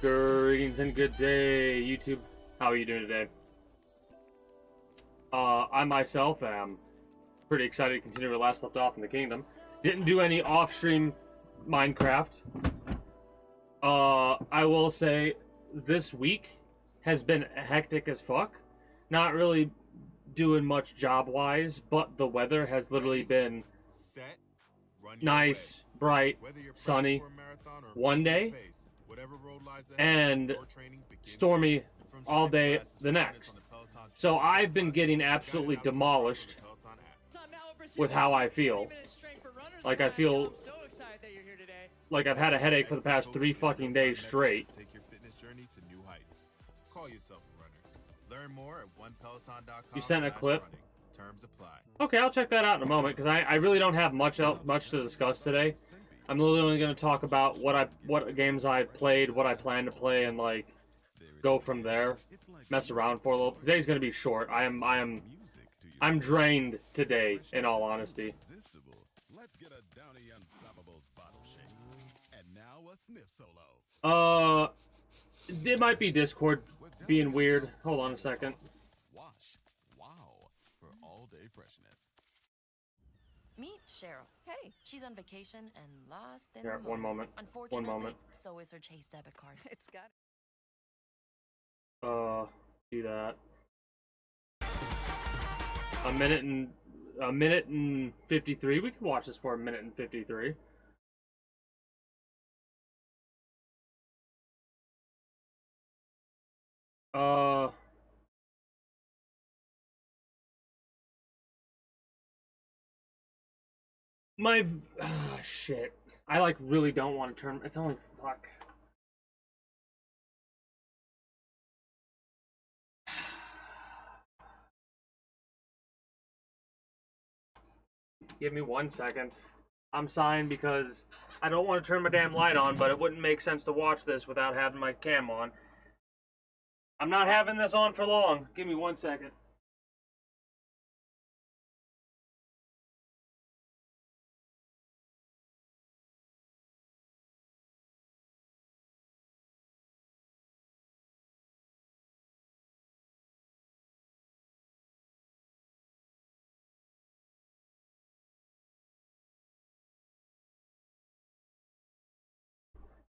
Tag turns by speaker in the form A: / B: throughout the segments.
A: Greetings and good day, YouTube. How are you doing today? I myself am pretty excited to continue where last left off in the kingdom. Didn't do any off-stream Minecraft. I will say this week has been hectic as fuck. Not really doing much job-wise, but the weather has literally been nice, bright, sunny one day, and stormy all day the next. So I've been getting absolutely demolished with how I feel. Like I feel like I've had a headache for the past 3 fucking days straight. You sent a clip? Okay, I'll check that out in a moment because I really don't have much to discuss today. I'm literally only going to talk about what games I played, what I plan to play, and like go from there. Mess around for a little. Today's going to be short. I'm drained today, in all honesty. It might be Discord being weird. Hold on a second.
B: Meet Cheryl. Hey. She's on vacation and lost in
A: Yeah, one moment.
B: Unfortunately,
A: one moment.
B: so is her Chase debit card.
C: It's got
A: Do that. A minute and 53. We can watch this for a minute and 53. Shit. I like really don't want to turn. It's only fuck. Give me 1 second. I'm sighing because I don't want to turn my damn light on, but it wouldn't make sense to watch this without having my cam on. I'm not having this on for long. Give me 1 second.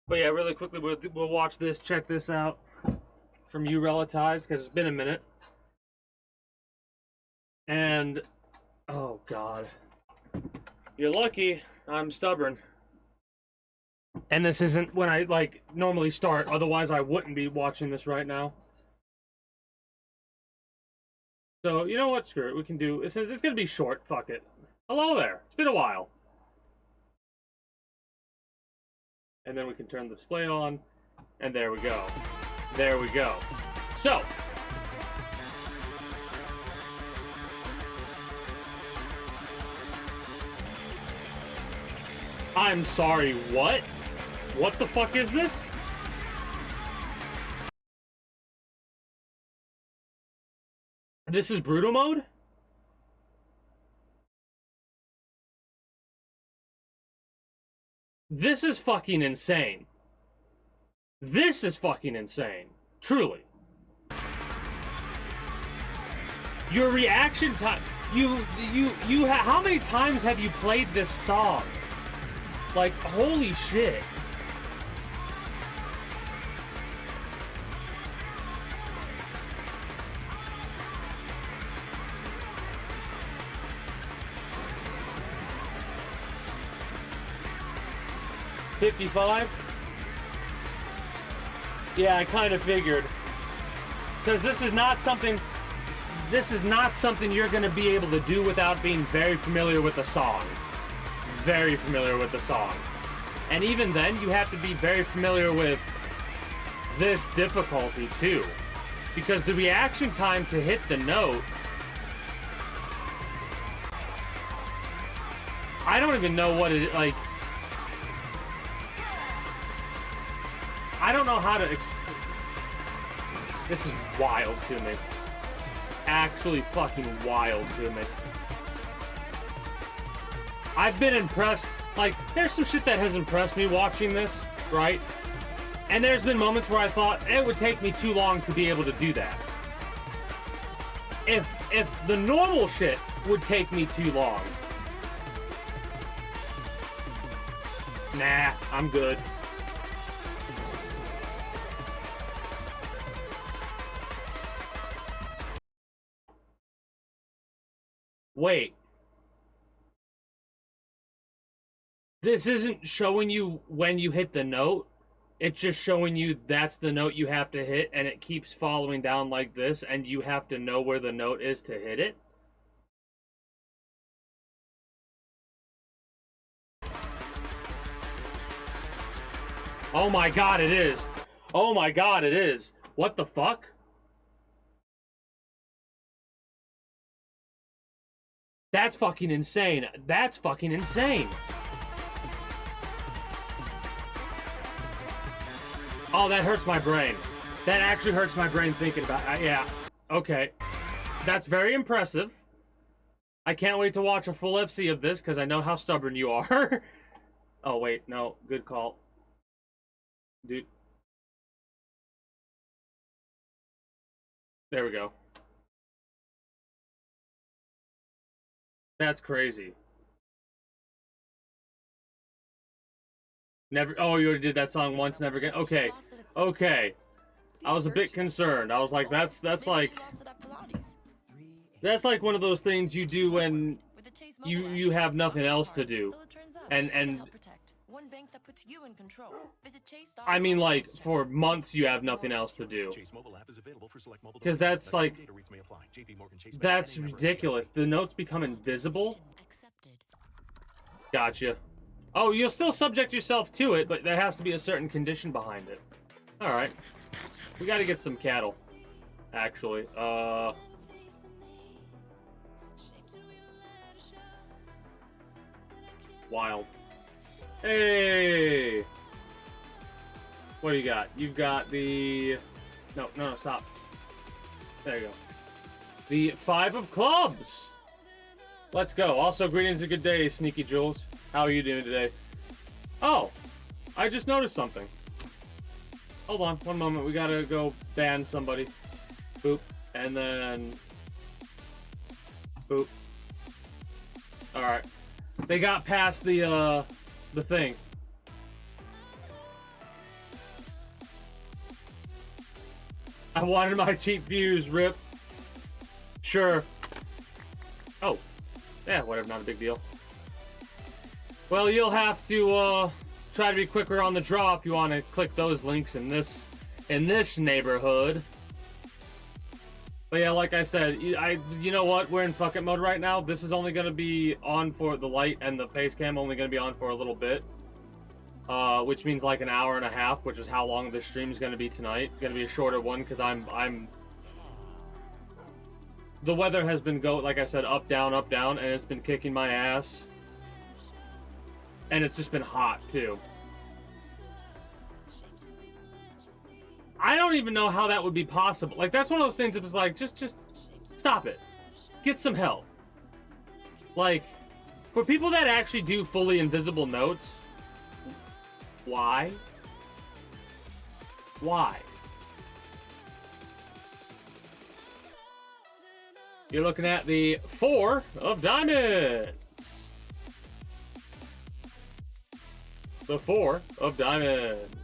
A: But yeah, really quickly, we'll watch this, check this out from you relatives, because it's been a minute. And, oh god. You're lucky I'm stubborn. And this isn't when I, like, normally start, otherwise I wouldn't be watching this right now. So, you know what, screw it, we can do, it's gonna be short, fuck it. Hello there, it's been a while. And then we can turn the display on, and there we go. There we go. So, I'm sorry, what? What the fuck is this? This is Brutal mode? This is fucking insane. This is fucking insane. Truly. Your reaction time. How many times have you played this song? Like, holy shit. $55? Yeah, I kind of figured. Because this is not something you're going to be able to do without being very familiar with the song. Very familiar with the song. And even then, you have to be very familiar with this difficulty too. Because the reaction time to hit the note, I don't even know what it, like, I don't know how to this is wild to me. Actually fucking wild to me. I've been impressed. Like, there's some shit that has impressed me watching this, right? And there's been moments where I thought it would take me too long to be able to do that. If the normal shit would take me too long. Nah, I'm good. Wait. This isn't showing you when you hit the note. It's just showing you that's the note you have to hit, and it keeps following down like this, and you have to know where the note is to hit it. Oh my god, it is. Oh my god, it is. What the fuck? That's fucking insane. That's fucking insane. Oh, that hurts my brain. That actually hurts my brain thinking about it. Yeah. Okay. That's very impressive. I can't wait to watch a full FC of this because I know how stubborn you are. Oh, wait. No. Good call. Dude. There we go. That's crazy. Never. Oh, you already did that song once, never again. Okay. Okay. I was a bit concerned. I was like, that's like one of those things you do when you have nothing else to do. And I mean, like, for months you have nothing else to do. Because that's like, that's ridiculous. The notes become invisible. Gotcha. Oh, you'll still subject yourself to it, but there has to be a certain condition behind it. Alright. We gotta get some cattle. Actually. Wild. Hey! What do you got? You've got the... No, stop. There you go. The 5 of clubs! Let's go. Also, greetings and good day, Sneaky Jules. How are you doing today? Oh! I just noticed something. Hold on, one moment. We gotta go ban somebody. Boop. And then... Boop. Alright. They got past the thing. I wanted my cheap views, rip. Sure. Oh. Yeah, whatever, not a big deal. Well, you'll have to, try to be quicker on the draw if you want to click those links in this neighborhood. But yeah, like I said, you know what? We're in fuck it mode right now. This is only going to be on for the light, and the face cam only going to be on for a little bit. Which means like an hour and a half, which is how long this stream is going to be tonight. It's going to be a shorter one because I'm... The weather has been like I said, up, down, and it's been kicking my ass. And it's just been hot, too. I don't even know how that would be possible. Like, that's one of those things that was like, just stop it. Get some help. Like, for people that actually do fully invisible notes, why? Why? You're looking at the 4 of diamonds. The 4 of diamonds.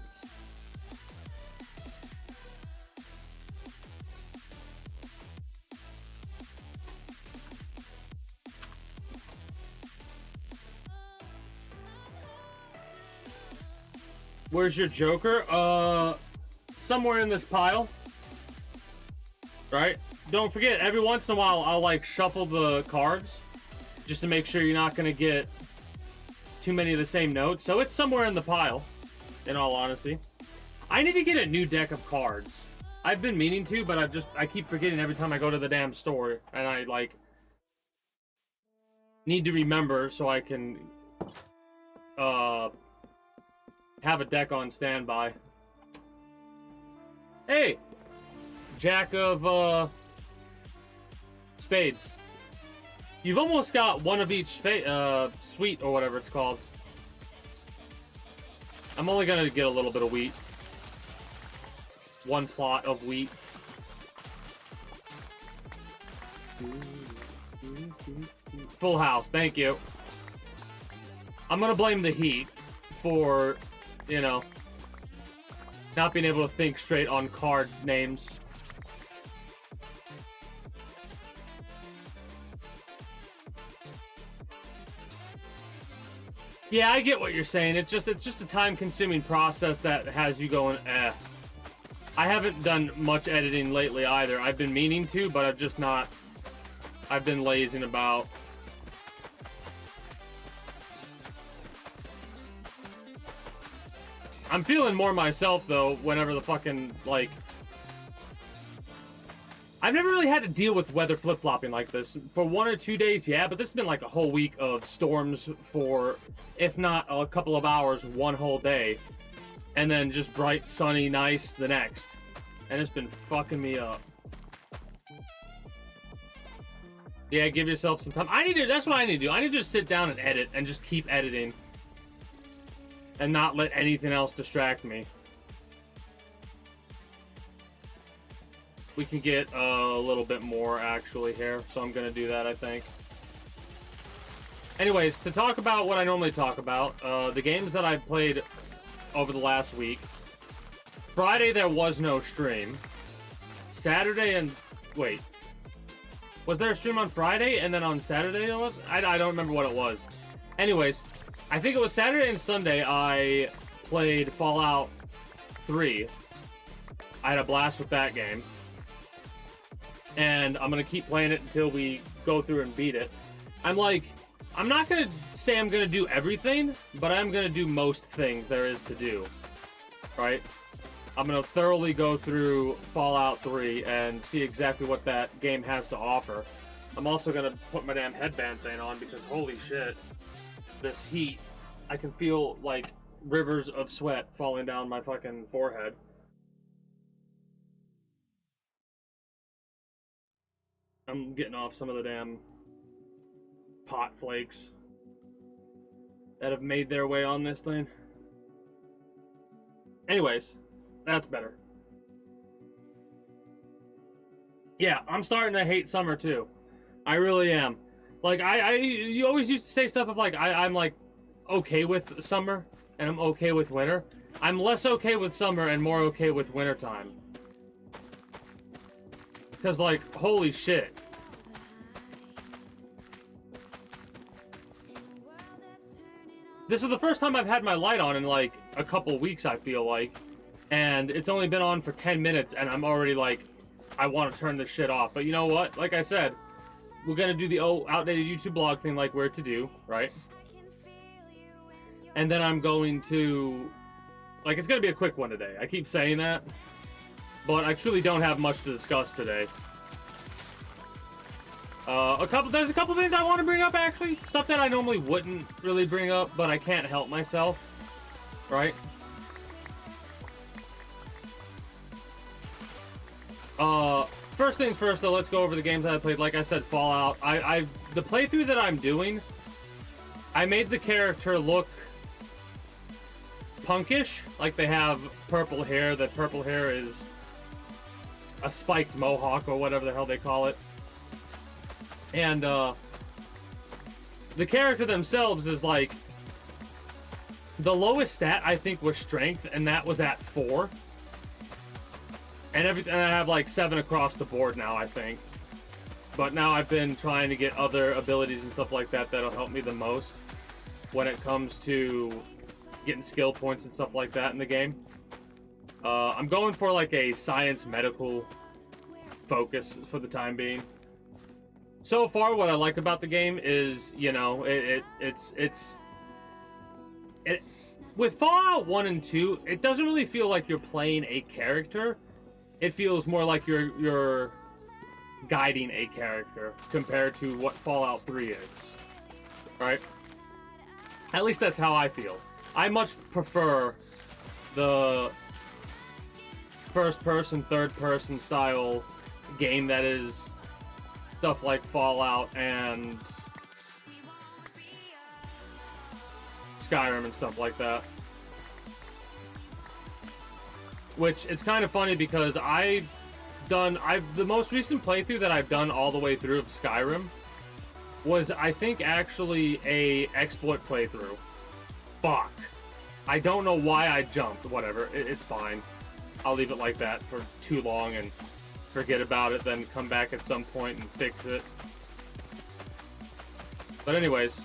A: Where's your Joker? Somewhere in this pile. Right? Don't forget, every once in a while, I'll, like, shuffle the cards. Just to make sure you're not gonna get too many of the same notes. So it's somewhere in the pile, in all honesty. I need to get a new deck of cards. I've been meaning to, but I keep forgetting every time I go to the damn store. And I, like, need to remember so I can, have a deck on standby. Hey! Jack of, spades. You've almost got one of each sweet, or whatever it's called. I'm only gonna get a little bit of wheat. one plot of wheat. Full House, thank you. I'm gonna blame the heat for, you know, not being able to think straight on card names. Yeah, I get what you're saying. It's just a time-consuming process that has you going, eh. I haven't done much editing lately either. I've been meaning to, but I've just not. I've been lazing about. I'm feeling more myself, though, whenever the fucking, like... I've never really had to deal with weather flip-flopping like this. For 1 or 2 days, yeah, but this has been like a whole week of storms for, if not a couple of hours, one whole day. And then just bright, sunny, nice the next. And it's been fucking me up. Yeah, give yourself some time. That's what I need to do. I need to just sit down and edit and just keep editing. And not let anything else distract me. We can get a little bit more actually here, so I'm gonna do that, I think. Anyways, to talk about what I normally talk about, the games that I've played over the last week. Friday there was no stream. Saturday and... wait. Was there a stream on Friday and then on Saturday it was? I don't remember what it was. Anyways, I think it was Saturday and Sunday I played Fallout 3. I had a blast with that game. And I'm going to keep playing it until we go through and beat it. I'm not going to say I'm going to do everything, but I'm going to do most things there is to do. Right? I'm going to thoroughly go through Fallout 3 and see exactly what that game has to offer. I'm also going to put my damn headband thing on because holy shit, this heat, I can feel like rivers of sweat falling down my fucking forehead. I'm getting off some of the damn pot flakes that have made their way on this thing. Anyways, that's better. Yeah, I'm starting to hate summer too. I really am. Like, you always used to say stuff of like, I'm like okay with summer and I'm okay with winter. I'm less okay with summer and more okay with winter time. Because, like, holy shit. This is the first time I've had my light on in, like, a couple weeks, I feel like. And it's only been on for 10 minutes, and I'm already, like, I want to turn this shit off. But you know what? Like I said, we're going to do the outdated YouTube blog thing like we're to do, right? And then I'm going to... like, it's going to be a quick one today. I keep saying that. But I truly don't have much to discuss today. There's a couple things I want to bring up, actually. Stuff that I normally wouldn't really bring up, but I can't help myself. Right? First things first, though, let's go over the games that I played. Like I said, Fallout. The playthrough that I'm doing, I made the character look punkish. Like they have purple hair. That purple hair is a spiked mohawk or whatever the hell they call it. And the character themselves is like the lowest stat I think was strength, and that was at 4. And I have like 7 across the board now, I think. But now I've been trying to get other abilities and stuff like that that'll help me the most when it comes to getting skill points and stuff like that in the game. I'm going for like a science medical focus for the time being. So far, what I like about the game is, you know, it's with Fallout 1 and 2, it doesn't really feel like you're playing a character. It feels more like you're guiding a character compared to what Fallout 3 is, right? At least that's how I feel. I much prefer the first-person, third-person style game that is stuff like Fallout and Skyrim and stuff like that. which it's kind of funny because the most recent playthrough that I've done all the way through of Skyrim was, I think, actually a exploit playthrough. Fuck. I don't know why I jumped. Whatever. It's fine. I'll leave it like that for too long and forget about it, then come back at some point and fix it. But anyways.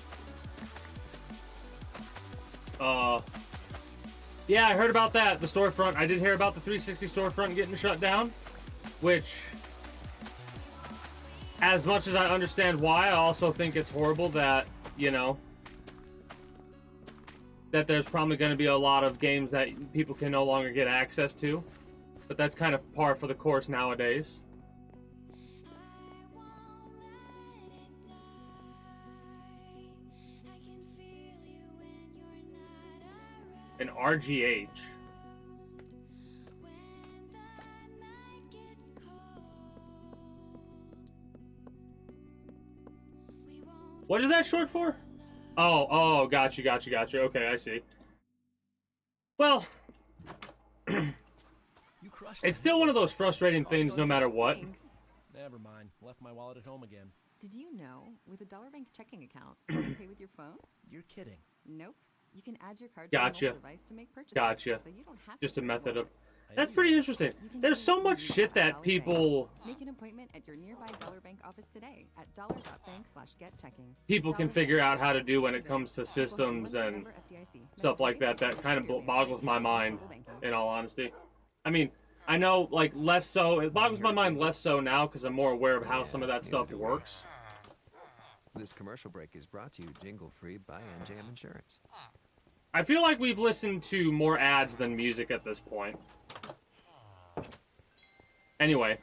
A: Yeah, I heard about that, the storefront. I did hear about the 360 storefront getting shut down, which, as much as I understand why, I also think it's horrible that, you know, that there's probably going to be a lot of games that people can no longer get access to. But that's kind of par for the course nowadays. An RGH. What is that short for? Oh, gotcha. Okay, I see. Well, it's still one of those frustrating things no matter what.
C: Thanks. Never mind. Left my wallet at home again.
D: Did you know, with a Dollar Bank checking account, you can pay with your phone?
C: You're kidding.
D: Nope. You can add your card
A: Gotcha.
D: to your mobile device to make purchases.
A: Gotcha.
D: So you don't have
A: Just
D: to
A: a
D: carry
A: method of...
D: wallet.
A: That's pretty interesting. There's so much shit that people...
D: Make an appointment at your nearby Dollar Bank office today at dollar.bank/getchecking.
A: people can figure out how to do when it comes to systems and stuff like that. That kind of boggles my mind, in all honesty. I mean, I know, like, less so. It boggles my mind less so now because I'm more aware of how some of that stuff works.
E: This commercial break is brought to you jingle-free by NJM Insurance.
A: I feel like we've listened to more ads than music at this point. Anyway.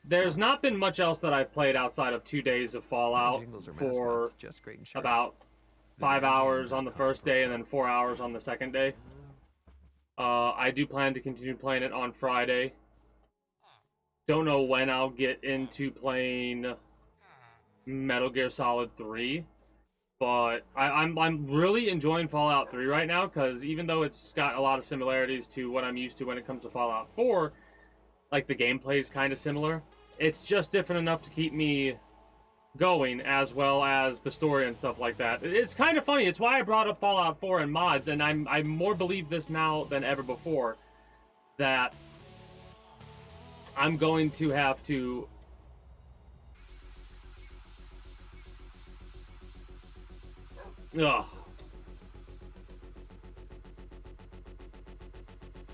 A: There's not been much else that I've played outside of 2 days of Fallout for about 5 hours on the first day and then 4 hours on the second day. I do plan to continue playing it on Friday. Don't know when I'll get into playing Metal Gear Solid 3. But I'm really enjoying Fallout 3 right now, because even though it's got a lot of similarities to what I'm used to when it comes to Fallout 4, like the gameplay is kind of similar. It's just different enough to keep me going, as well as the story and stuff like that. It's kind of funny. It's why I brought up Fallout 4 and mods, and I more believe this now than ever before, that I'm going to have to... Ugh.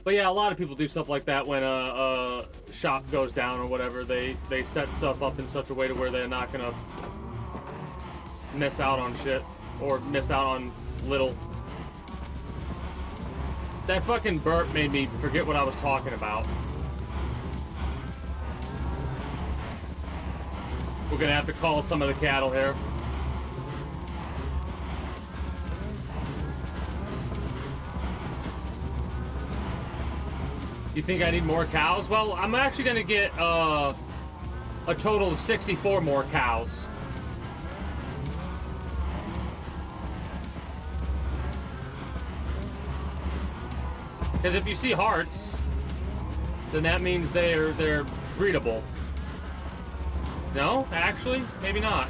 A: But yeah, a lot of people do stuff like that when a shop goes down or whatever. They set stuff up in such a way to where they're not gonna miss out on shit or miss out on little. That fucking burp made me forget what I was talking about. We're gonna have to call some of the cattle here. You think I need more cows? Well, I'm actually going to get a total of 64 more cows. Because if you see hearts, then that means they're breedable. No? Actually? Maybe not.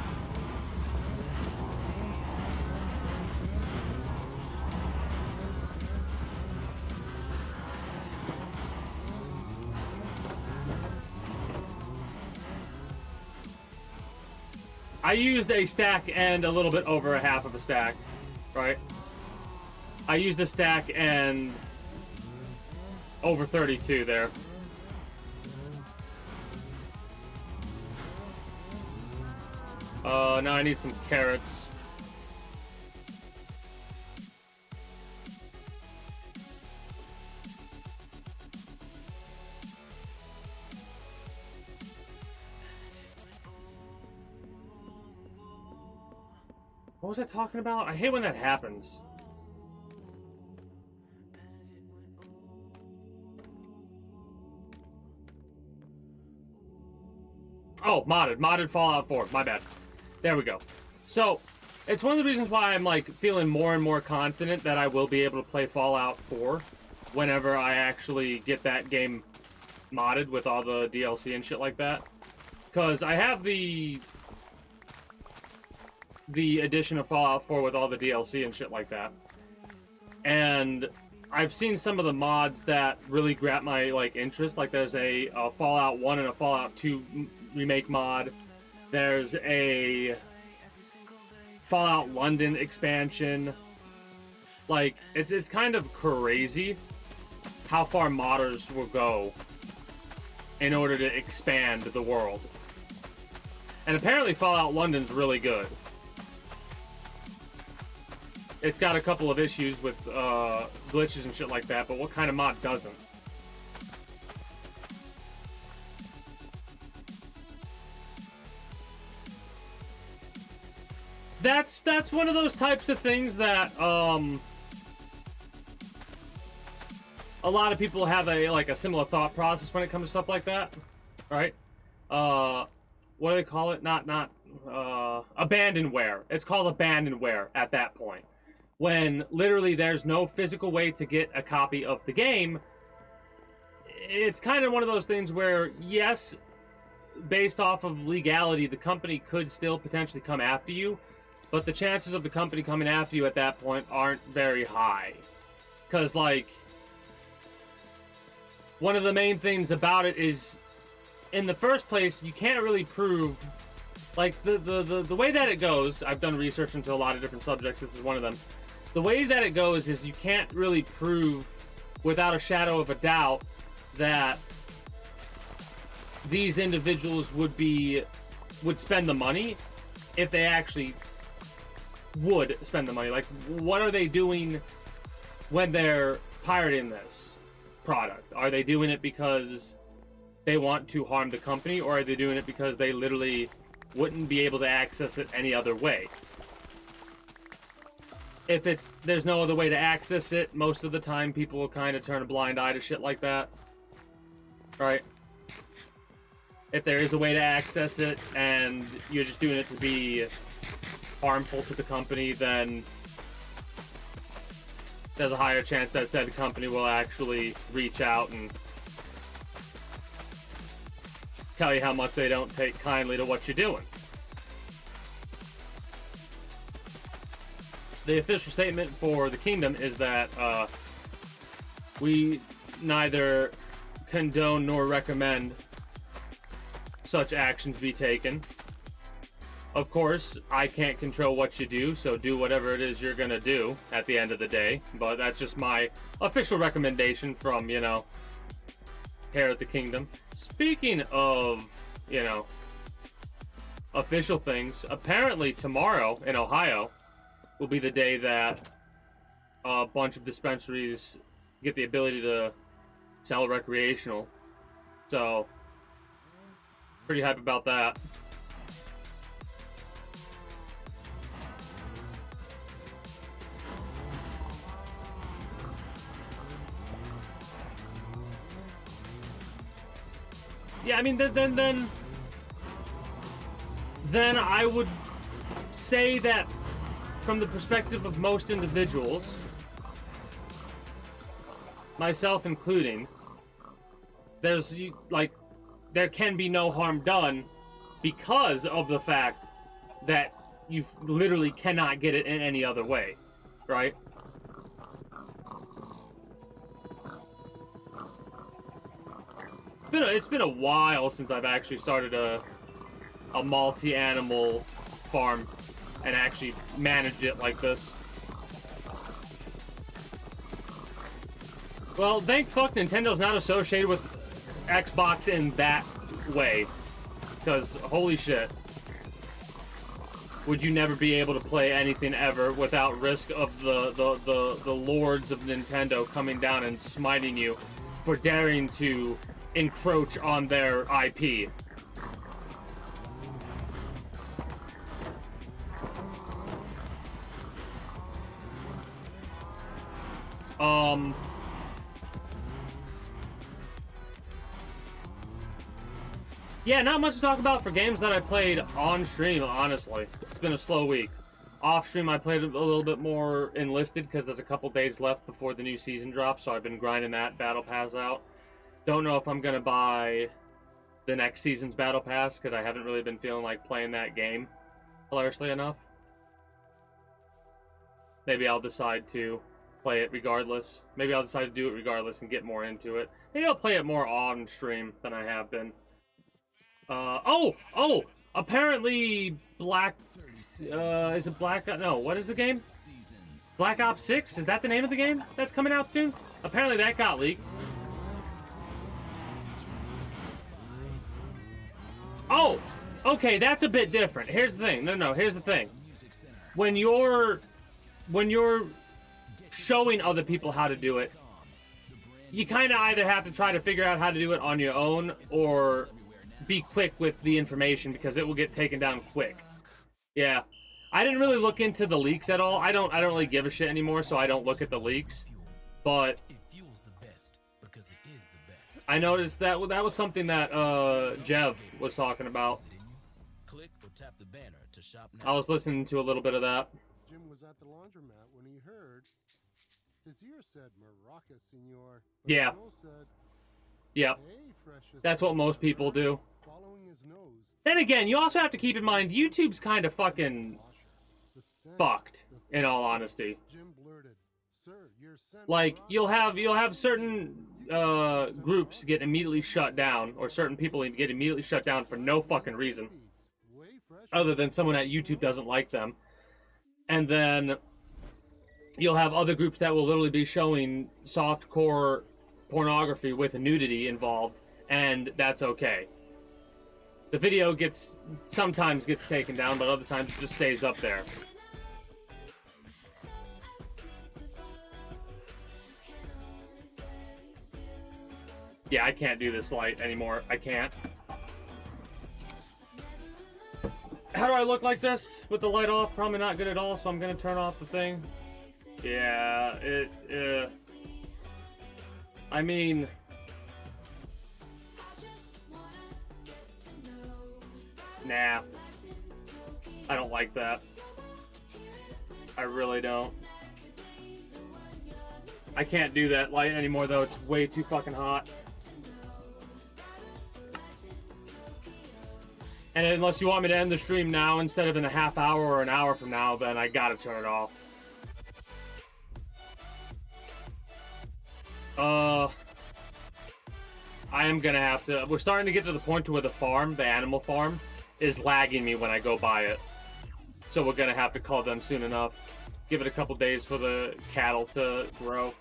A: I used a stack and a little bit over a half of a stack, right? I used a stack and over 32 there. Now I need some carrots. What was I talking about? I hate when that happens. Oh, modded Fallout 4. My bad. There we go. So, it's one of the reasons why I'm like feeling more and more confident that I will be able to play Fallout 4. whenever I actually get that game modded with all the DLC and shit like that. Because I have the edition of Fallout 4 with all the DLC and shit like that. And I've seen some of the mods that really grab my like interest. Like there's a Fallout 1 and a Fallout 2 remake mod. There's a Fallout London expansion. Like it's kind of crazy how far modders will go in order to expand the world. And apparently Fallout London's really good. It's got a couple of issues with glitches and shit like that, but what kind of mod doesn't? That's one of those types of things that a lot of people have a similar thought process when it comes to stuff like that, right? What do they call it? Not abandonware. It's called abandonware at that point. When literally there's no physical way to get a copy of the game, it's kind of one of those things where, yes, based off of legality, the company could still potentially come after you, but the chances of the company coming after you at that point aren't very high. Because, like, one of the main things about it is, in the first place, you can't really prove, like, the way that it goes, I've done research into a lot of different subjects, this is one of them. The way that it goes is you can't really prove without a shadow of a doubt that these individuals would spend the money if they actually would spend the money. Like, what are they doing when they're pirating this product? Are they doing it because they want to harm the company, or are they doing it because they literally wouldn't be able to access it any other way? If there's no other way to access it, most of the time people will kind of turn a blind eye to shit like that. Right? If there is a way to access it and you're just doing it to be harmful to the company, then there's a higher chance that said company will actually reach out and tell you how much they don't take kindly to what you're doing. The official statement for the kingdom is that we neither condone nor recommend such actions be taken. Of course, I can't control what you do, so do whatever it is you're gonna do at the end of the day. But that's just my official recommendation from, here at the kingdom. Speaking of, official things, apparently tomorrow in Ohio will be the day that a bunch of dispensaries get the ability to sell recreational. So, pretty hype about that. Yeah, I mean, then I would say that from the perspective of most individuals, myself including, there can be no harm done because of the fact that you literally cannot get it in any other way, right? It's been a while since I've actually started a multi-animal farm and actually managed it like this. Well, thank fuck Nintendo's not associated with Xbox in that way. Because, holy shit. Would you never be able to play anything ever without risk of the lords of Nintendo coming down and smiting you for daring to encroach on their IP? Yeah, not much to talk about for games that I played on stream, honestly. It's been a slow week. Off stream, I played a little bit more Enlisted because there's a couple days left before the new season drops, so I've been grinding that Battle Pass out. Don't know if I'm going to buy the next season's Battle Pass because I haven't really been feeling like playing that game, hilariously enough. Maybe I'll decide to play it regardless. Maybe I'll decide to do it regardless and get more into it. Maybe I'll play it more on stream than I have been. Oh! Apparently Black... is it Black... No, what is the game? Black Ops 6? Is that the name of the game that's coming out soon? Apparently that got leaked. Oh! Okay, that's a bit different. Here's the thing. No, here's the thing. When you're showing other people how to do it, you kind of either have to try to figure out how to do it on your own or be quick with the information because it will get taken down quick. Yeah. I didn't really look into the leaks at all. I don't really give a shit anymore, so I don't look at the leaks. But I noticed that was something that Jev was talking about. I was listening to a little bit of that.
F: Jim was at the laundromat when he heard his ear said Maraca, senor.
A: Yeah. Yep. That's what most people do. Then again, you also have to keep in mind YouTube's kind of fucking fucked, in all honesty. Like you'll have certain groups get immediately shut down, or certain people get immediately shut down for no fucking reason, other than someone at YouTube doesn't like them. And then you'll have other groups that will literally be showing softcore pornography with nudity involved, and that's okay. The video sometimes gets taken down, but other times it just stays up there. Yeah, I can't do this light anymore. I can't. How do I look like this with the light off? Probably not good at all, so I'm gonna turn off the thing. Yeah, I mean... Nah. I don't like that. I really don't. I can't do that light anymore, though. It's way too fucking hot. And unless you want me to end the stream now instead of in a half hour or an hour from now, then I gotta turn it off. I am gonna have to... We're starting to get to the point where the farm, the animal farm, is lagging me when I go by it. So we're gonna have to call them soon enough. Give it a couple days for the cattle to grow.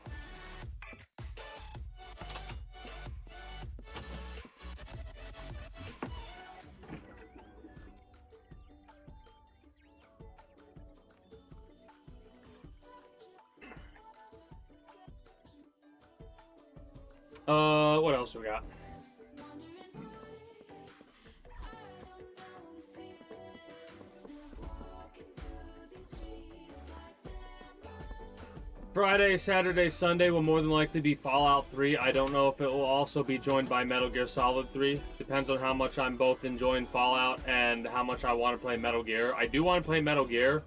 A: What else we got? Friday, Saturday, Sunday will more than likely be Fallout 3. I don't know if it will also be joined by Metal Gear Solid 3. Depends on how much I'm both enjoying Fallout and how much I want to play Metal Gear. I do want to play Metal Gear,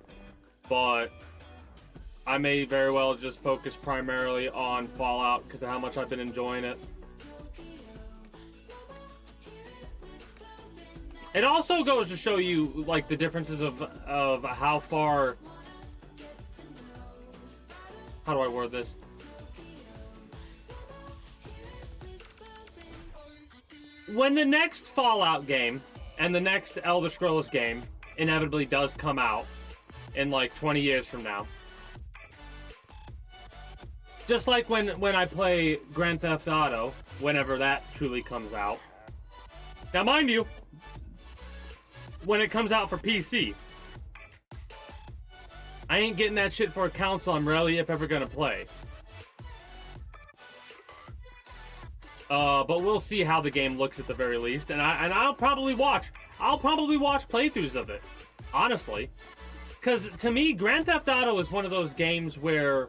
A: but I may very well just focus primarily on Fallout because of how much I've been enjoying it. It also goes to show you, like, the differences of how far... How do I word this? When the next Fallout game and the next Elder Scrolls game inevitably does come out in, like, 20 years from now. Just like when I play Grand Theft Auto, whenever that truly comes out. Now, mind you, when it comes out for PC, I ain't getting that shit for a console I'm rarely, if ever, gonna play. But we'll see how the game looks at the very least, and I'll probably watch playthroughs of it, honestly. Because to me, Grand Theft Auto is one of those games where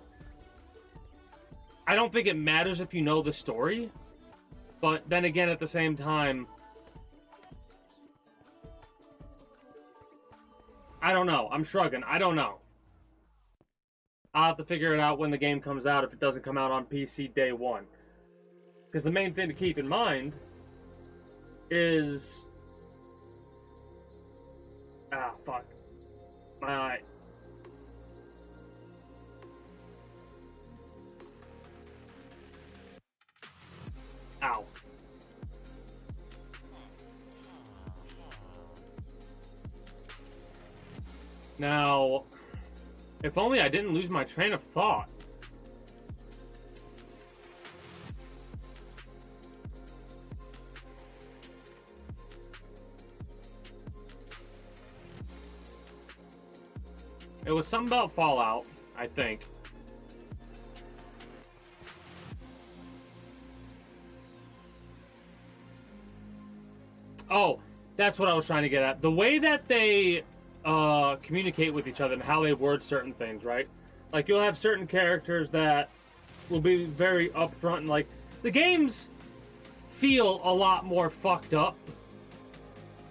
A: I don't think it matters if you know the story, but then again, at the same time, I don't know. I'm shrugging. I don't know. I'll have to figure it out when the game comes out if it doesn't come out on PC day one. Because the main thing to keep in mind is... Ah, fuck. My eye. Ow. Now, if only I didn't lose my train of thought. It was something about Fallout, I think. Oh, that's what I was trying to get at. The way that they communicate with each other and how they word certain things, right? Like, you'll have certain characters that will be very upfront and, like, the games feel a lot more fucked up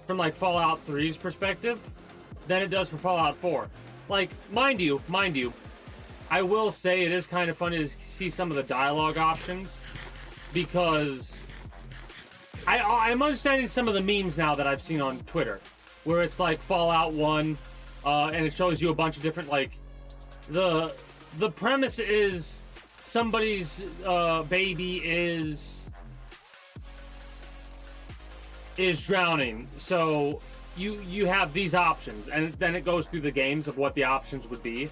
A: from, like, Fallout 3's perspective than it does for Fallout 4. Like, mind you, I will say it is kind of funny to see some of the dialogue options, because I'm understanding some of the memes now that I've seen on Twitter, where it's like Fallout 1, and it shows you a bunch of different, like, the premise is somebody's baby is drowning, so you have these options, and then it goes through the games of what the options would be.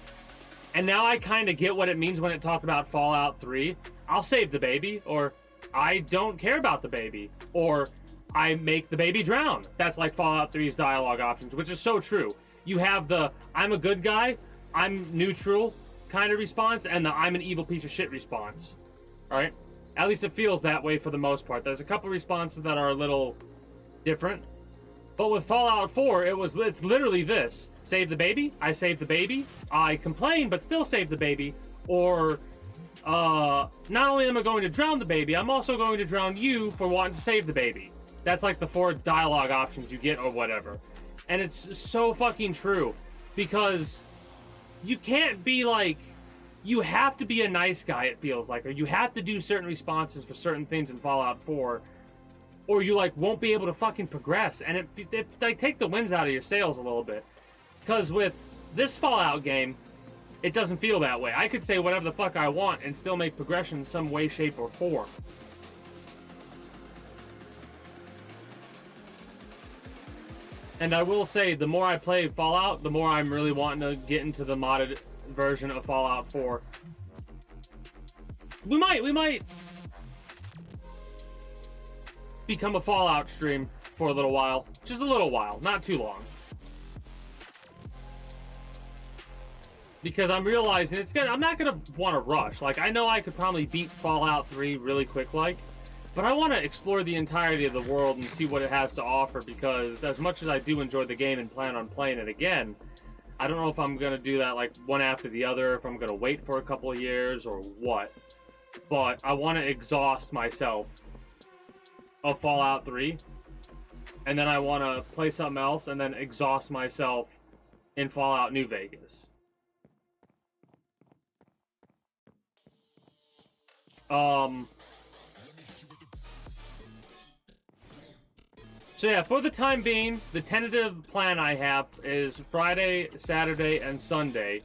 A: And now I kind of get what it means when it talked about Fallout 3. I'll save the baby, or I don't care about the baby, or I make the baby drown. That's like Fallout 3's dialogue options, which is so true. You have the I'm a good guy, I'm neutral kind of response, and the I'm an evil piece of shit response. Alright? At least it feels that way for the most part. There's a couple responses that are a little different. But with Fallout 4, it's literally this. Save the baby, I save the baby, I complain but still save the baby, or not only am I going to drown the baby, I'm also going to drown you for wanting to save the baby. That's like the 4 dialogue options you get or whatever. And it's so fucking true, because you can't be like, you have to be a nice guy, it feels like, or you have to do certain responses for certain things in Fallout 4, or you like won't be able to fucking progress, and it like take the winds out of your sails a little bit. Because with this Fallout game, it doesn't feel that way. I could say whatever the fuck I want and still make progression in some way, shape, or form. And I will say, the more I play Fallout, the more I'm really wanting to get into the modded version of Fallout 4. We might become a Fallout stream for a little while. Just a little while, not too long. Because I'm realizing I'm not gonna want to rush. Like, I know I could probably beat Fallout 3 really quick, but I want to explore the entirety of the world and see what it has to offer, because as much as I do enjoy the game and plan on playing it again, I don't know if I'm gonna do that like one after the other, if I'm gonna wait for a couple of years or what. But I want to exhaust myself of Fallout 3, and then I want to play something else, and then exhaust myself in Fallout New Vegas. So yeah, for the time being, the tentative plan I have is Friday, Saturday, and Sunday.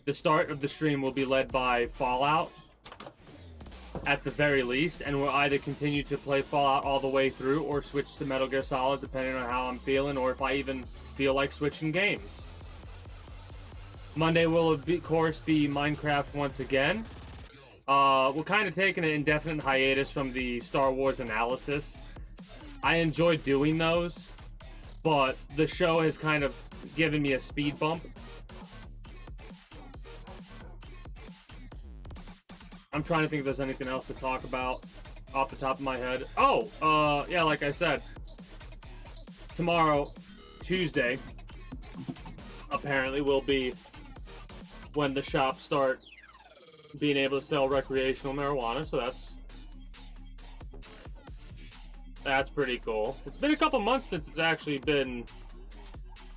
A: The start of the stream will be led by Fallout, at the very least, and we'll either continue to play Fallout all the way through, or switch to Metal Gear Solid, depending on how I'm feeling, or if I even feel like switching games. Monday will, of course, be Minecraft once again. We're kind of taking an indefinite hiatus from the Star Wars analysis. I enjoy doing those, but the show has kind of given me a speed bump. I'm trying to think if there's anything else to talk about off the top of my head. Oh, yeah, like I said, tomorrow, Tuesday, apparently will be when the shops start being able to sell recreational marijuana, so that's pretty cool. It's been a couple months since it's actually been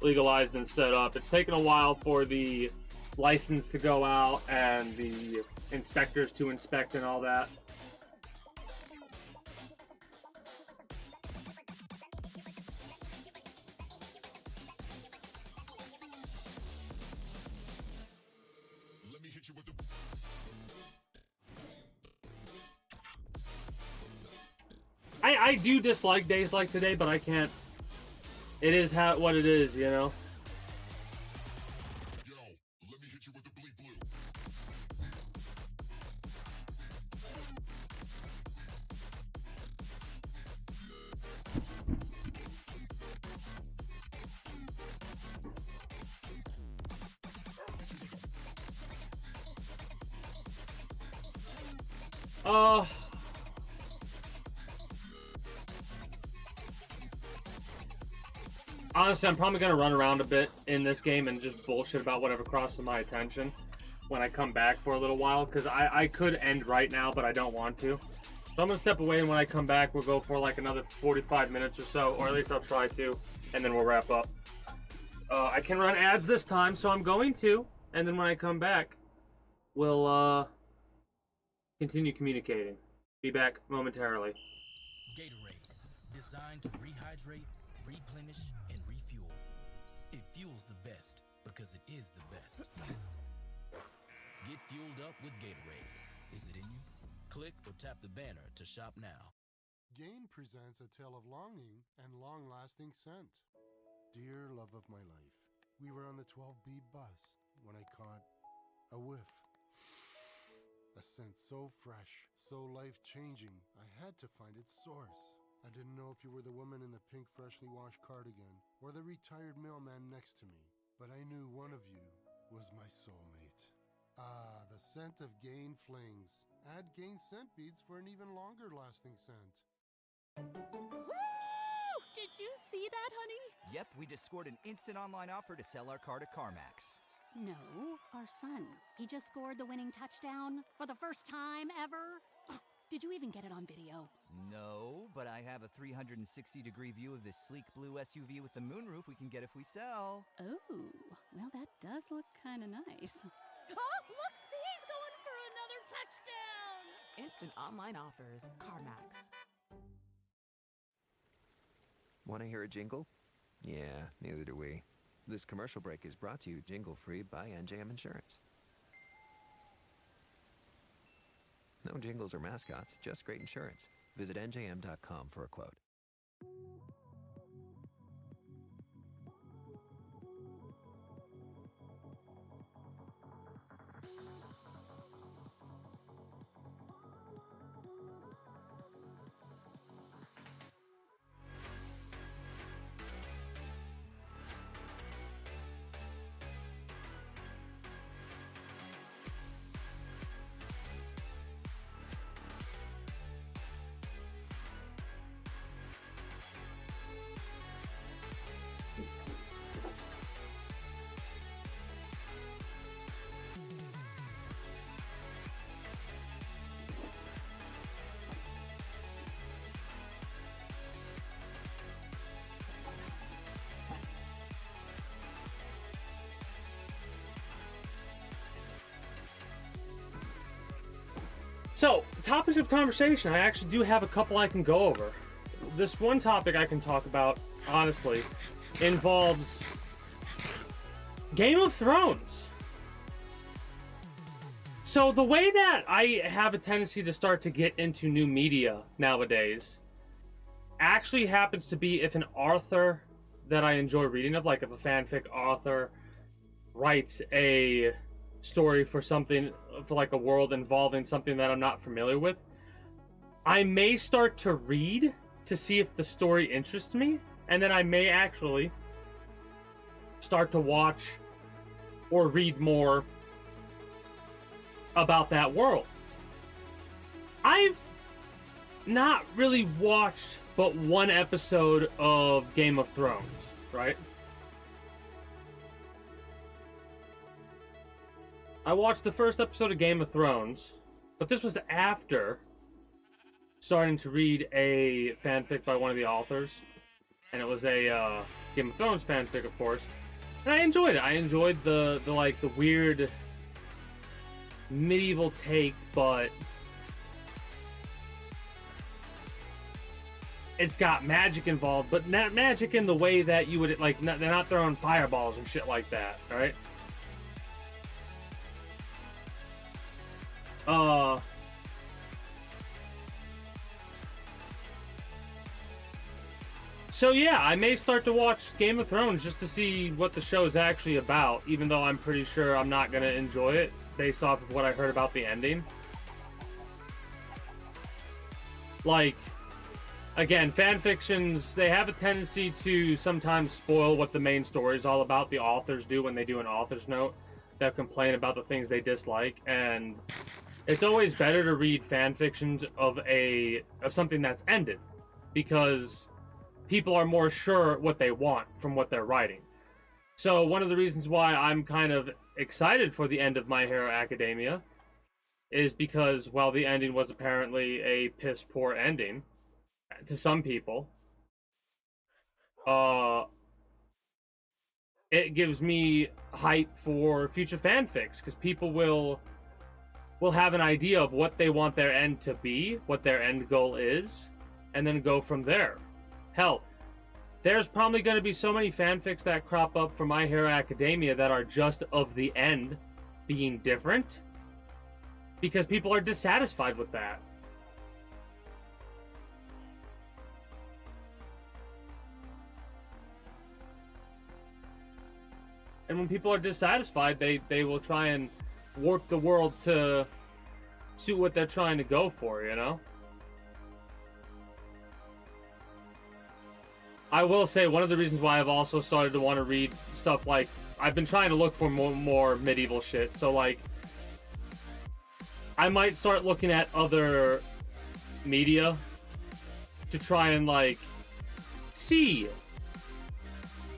A: legalized and set up. It's taken a while for the license to go out and the inspectors to inspect and all that. I do dislike days like today, but I can't. It is what it is, you know.
G: Yo, let me hit you with the bleep blue.
A: Honestly, I'm probably going to run around a bit in this game and just bullshit about whatever crosses my attention when I come back for a little while, because I could end right now, but I don't want to. So I'm going to step away, and when I come back, we'll go for like another 45 minutes or so, or at least I'll try to, and then we'll wrap up. I can run ads this time, so I'm going to, and then when I come back, we'll continue communicating. Be back momentarily.
H: Gatorade, designed to rehydrate, replenish, and refuel. It fuels the best because it is the best. Get fueled up with Gatorade. Is it in you? Click or tap the banner to shop now.
F: Gain presents a tale of longing and long-lasting scent. Dear love of my life, we were on the 12B bus when I caught a whiff. A scent so fresh, so life-changing, I had to find its source. I didn't know if you were the woman in the pink freshly washed cardigan or the retired mailman next to me, but I knew one of you was my soulmate. Ah, the scent of Gain Flings. Add Gain scent beads for an even longer lasting scent.
I: Woo! Did you see that, honey?
J: Yep, we just scored an instant online offer to sell our car to CarMax.
I: No, our son. He just scored the winning touchdown for the first time ever. Did you even get it on video?
J: No, but I have a 360-degree view of this sleek blue SUV with the moonroof we can get if we sell.
I: Oh, well, that does look kind of nice. Oh, look! He's going for another touchdown!
B: Instant online offers. CarMax.
E: Want to hear a jingle? Yeah, neither do we. This commercial break is brought to you jingle-free by NJM Insurance. No jingles or mascots, just great insurance. Visit njm.com for a quote.
A: So, topics of conversation, I actually do have a couple I can go over. This one topic I can talk about, honestly, involves Game of Thrones. So, the way that I have a tendency to start to get into new media nowadays actually happens to be if an author that I enjoy reading of, like if a fanfic author writes a story for something, for like a world involving something that I'm not familiar with, I may start to read to see if the story interests me, and then I may actually start to watch or read more about that world. I've not really watched but one episode of Game of Thrones, right? I watched the first episode of Game of Thrones, but this was after starting to read a fanfic by one of the authors. and it was a Game of Thrones fanfic, of course. And I enjoyed it. I enjoyed the weird medieval take, but it's got magic involved, but not magic in the way that you would, like, they're not throwing fireballs and shit like that, alright? So yeah, I may start to watch Game of Thrones just to see what the show is actually about, even though I'm pretty sure I'm not gonna enjoy it based off of what I heard about the ending. Like, again, fanfictions, they have a tendency to sometimes spoil what the main story is all about. The authors do when they do an author's note. They'll complain about the things they dislike, and it's always better to read fanfictions of something that's ended, because people are more sure what they want from what they're writing. So one of the reasons why I'm kind of excited for the end of My Hero Academia is because, well, the ending was apparently a piss poor ending to some people. It gives me hype for future fanfics, because people will have an idea of what they want their end to be, what their end goal is, and then go from there. Hell, there's probably going to be so many fanfics that crop up for My Hero Academia that are just of the end being different, because people are dissatisfied with that. And when people are dissatisfied, they will try and warp the world to suit what they're trying to go for, you know? I will say, one of the reasons why I've also started to want to read stuff like, I've been trying to look for more medieval shit, so like, I might start looking at other media to try and, like, see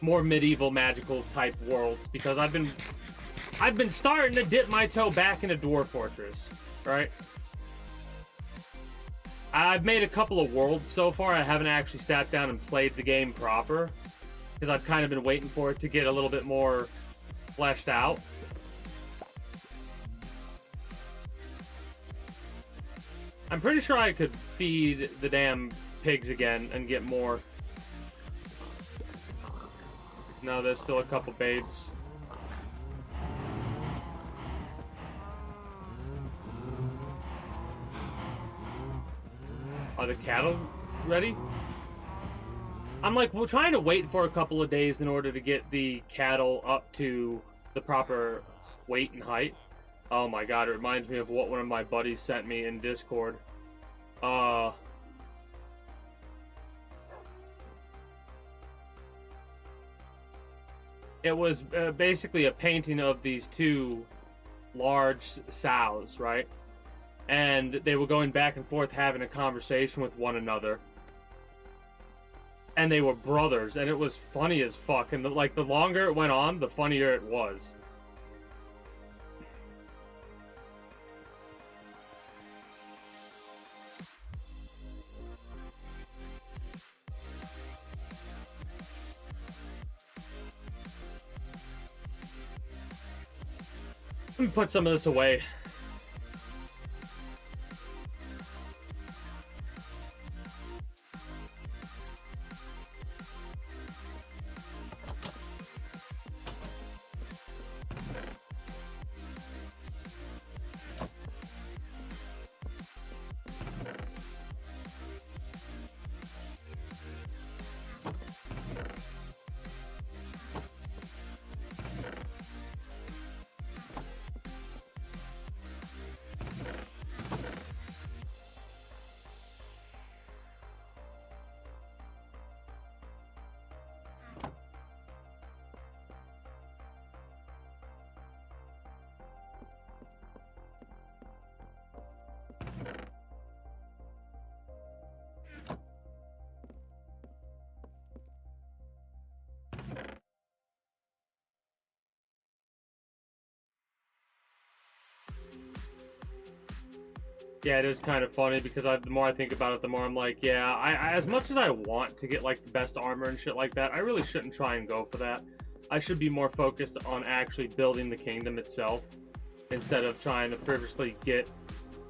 A: more medieval magical type worlds, because I've been starting to dip my toe back into Dwarf Fortress, right? I've made a couple of worlds so far. I haven't actually sat down and played the game proper, because I've kind of been waiting for it to get a little bit more fleshed out. I'm pretty sure I could feed the damn pigs again and get more. No, there's still a couple babes. Are the cattle ready? I'm like, we're trying to wait for a couple of days in order to get the cattle up to the proper weight and height. Oh my god, it reminds me of what one of my buddies sent me in Discord. It was basically a painting of these two large sows, right? And they were going back and forth having a conversation with one another. And they were brothers, and it was funny as fuck. And the longer it went on, the funnier it was. Let me put some of this away. Yeah, it is kind of funny because the more I think about it, the more I'm like, yeah, I as much as I want to get like the best armor and shit like that, I really shouldn't try and go for that. I should be more focused on actually building the kingdom itself instead of trying to frivolously get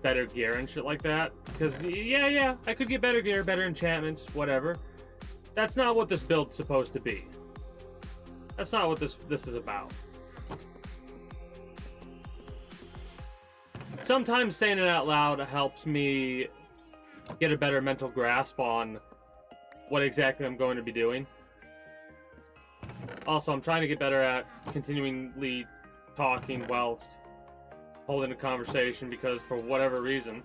A: better gear and shit like that. Because yeah, I could get better gear, better enchantments, whatever. That's not what this build's supposed to be. That's not what this is about. Sometimes saying it out loud helps me get a better mental grasp on what exactly I'm going to be doing. Also, I'm trying to get better at continually talking whilst holding a conversation because for whatever reason,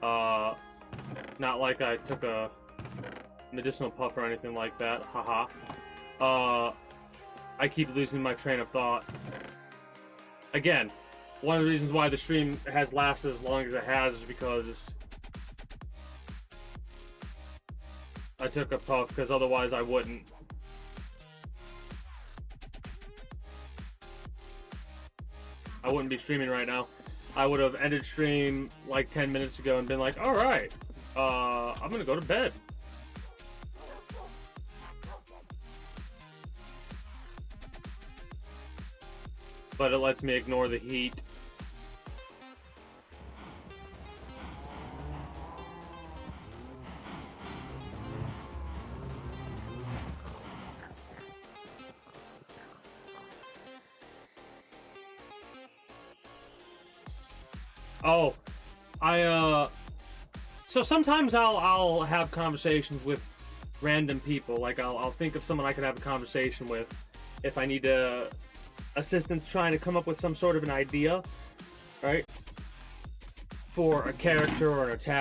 A: not like I took a medicinal puff or anything like that, haha. I keep losing my train of thought. Again, one of the reasons why the stream has lasted as long as it has is because I took a puff, because otherwise I wouldn't. I wouldn't be streaming right now. I would have ended stream like 10 minutes ago and been like, alright, I'm gonna go to bed. But it lets me ignore the heat. Oh, so sometimes I'll have conversations with random people. Like I'll think of someone I could have a conversation with if I need assistance trying to come up with some sort of an idea, right? For a character or an attack.